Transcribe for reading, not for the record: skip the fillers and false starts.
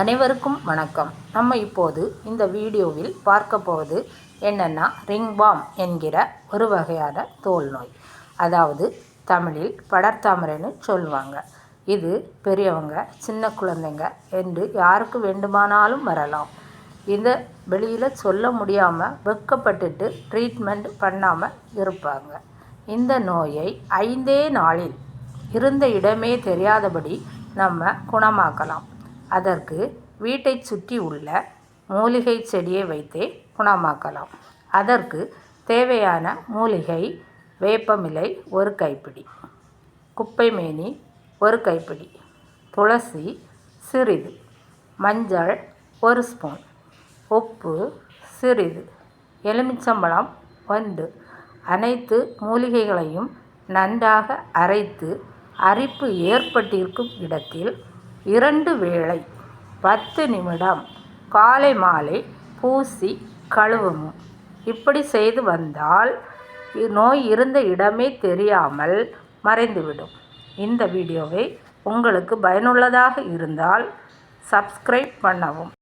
அனைவருக்கும் வணக்கம். நம்ம இப்போது இந்த வீடியோவில் பார்க்க போவது என்னென்னா, ரிங்வார்ம் என்கிற ஒரு வகையான தோல் நோய். அதாவது தமிழில் படர்தாமரைன்னு சொல்லுவாங்க. இது பெரியவங்க, சின்ன குழந்தைங்க என்று யாருக்கு வேண்டுமானாலும் வரலாம். இதை வெளியில் சொல்ல முடியாமல் வெட்கப்பட்டுட்டு ட்ரீட்மெண்ட் பண்ணாமல் இருப்பாங்க. இந்த நோயை 5 நாளில் இருந்த இடமே தெரியாதபடி நம்ம குணமாக்கலாம். அதற்கு வீட்டை சுற்றி உள்ள மூலிகை செடியை வைத்தே குணமாக்கலாம். அதற்கு தேவையான மூலிகை: வேப்பமிலை 1 கைப்பிடி, குப்பைமேனி 1 கைப்பிடி, துளசி சிறிது, மஞ்சள் 1 ஸ்பூன், உப்பு சிறிது, எலுமிச்சம்பழம் 1. அனைத்து மூலிகைகளையும் நன்றாக அரைத்து அரிப்பு ஏற்பட்டிருக்கும் இடத்தில் 2 வேளை 10 நிமிடம் காலை மாலை பூசி கழுவவும். இப்படி செய்து வந்தால் நோய் இருந்த இடமே தெரியாமல் மறைந்துவிடும். இந்த வீடியோவை உங்களுக்கு பயனுள்ளதாக இருந்தால் சப்ஸ்கிரைப் பண்ணவும்.